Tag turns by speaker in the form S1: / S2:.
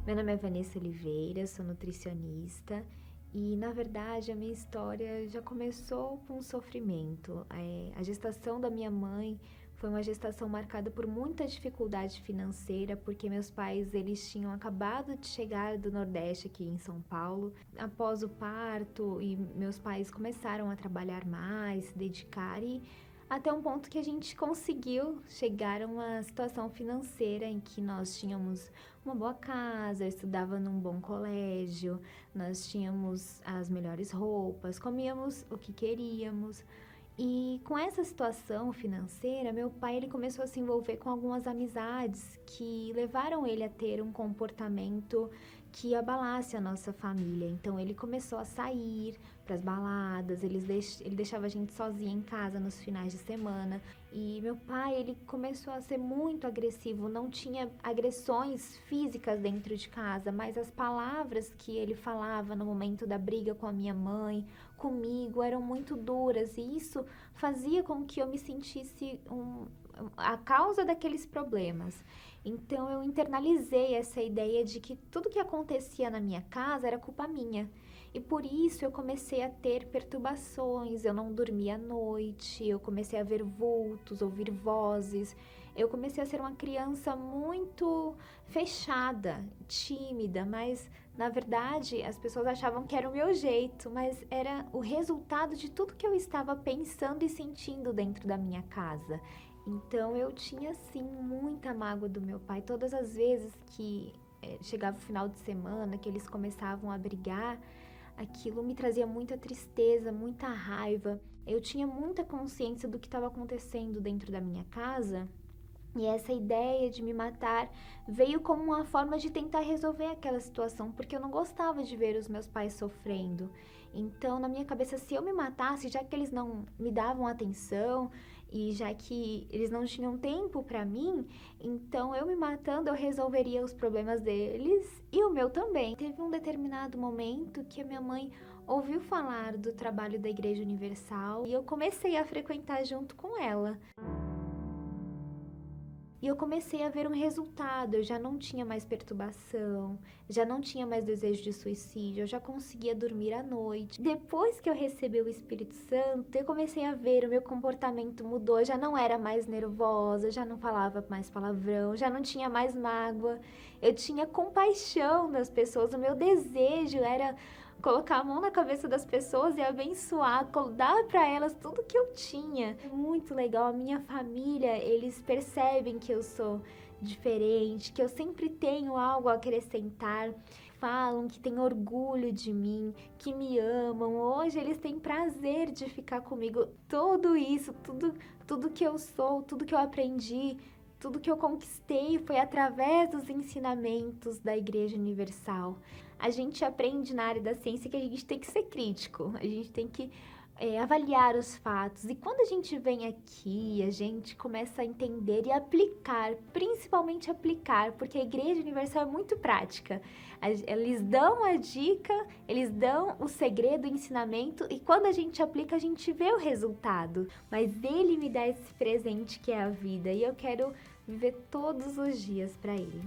S1: Meu nome é Vanessa Oliveira, sou nutricionista e, na verdade, a minha história já começou com um sofrimento. A gestação da minha mãe foi uma gestação marcada por muita dificuldade financeira, porque meus pais eles tinham acabado de chegar do Nordeste aqui em São Paulo. Após o parto, e meus pais começaram a trabalhar mais, se dedicar e até um ponto que a gente conseguiu chegar a uma situação financeira em que nós tínhamos uma boa casa, eu estudava num bom colégio, nós tínhamos as melhores roupas, comíamos o que queríamos. E com essa situação financeira, meu pai ele começou a se envolver com algumas amizades que levaram ele a ter um comportamento que abalasse a nossa família. Então ele começou a sair para as baladas, ele deixava a gente sozinha em casa nos finais de semana. E meu pai ele começou a ser muito agressivo, não tinha agressões físicas dentro de casa, mas as palavras que ele falava no momento da briga com a minha mãe, comigo, eram muito duras e isso fazia com que eu me sentisse a causa daqueles problemas. Então eu internalizei essa ideia de que tudo que acontecia na minha casa era culpa minha. E por isso eu comecei a ter perturbações, eu não dormia à noite, eu comecei a ver vultos, ouvir vozes. Eu comecei a ser uma criança muito fechada, tímida, mas na verdade as pessoas achavam que era o meu jeito, mas era o resultado de tudo que eu estava pensando e sentindo dentro da minha casa. Então eu tinha sim muita mágoa do meu pai. Todas as vezes que chegava o final de semana, que eles começavam a brigar, aquilo me trazia muita tristeza, muita raiva. Eu tinha muita consciência do que estava acontecendo dentro da minha casa. E essa ideia de me matar veio como uma forma de tentar resolver aquela situação, porque eu não gostava de ver os meus pais sofrendo. Então, na minha cabeça, se eu me matasse, já que eles não me davam atenção e já que eles não tinham tempo para mim, então eu me matando eu resolveria os problemas deles e o meu também. Teve um determinado momento que a minha mãe ouviu falar do trabalho da Igreja Universal e eu comecei a frequentar junto com ela. E eu comecei a ver um resultado, eu já não tinha mais perturbação, já não tinha mais desejo de suicídio, eu já conseguia dormir à noite. Depois que eu recebi o Espírito Santo, eu comecei a ver o meu comportamento mudou, eu já não era mais nervosa, já não falava mais palavrão, já não tinha mais mágoa, eu tinha compaixão das pessoas, o meu desejo era colocar a mão na cabeça das pessoas e abençoar, dar para elas tudo que eu tinha. É muito legal, a minha família, eles percebem que eu sou diferente, que eu sempre tenho algo a acrescentar. Falam que têm orgulho de mim, que me amam. Hoje eles têm prazer de ficar comigo. Tudo isso, tudo que eu sou, tudo que eu aprendi, tudo que eu conquistei foi através dos ensinamentos da Igreja Universal. A gente aprende na área da ciência que a gente tem que ser crítico, a gente tem que avaliar os fatos. E quando a gente vem aqui, a gente começa a entender e aplicar, principalmente aplicar, porque a Igreja Universal é muito prática. Eles dão a dica, eles dão o segredo, o ensinamento, e quando a gente aplica, a gente vê o resultado. Mas Ele me dá esse presente que é a vida, e eu quero viver todos os dias para Ele.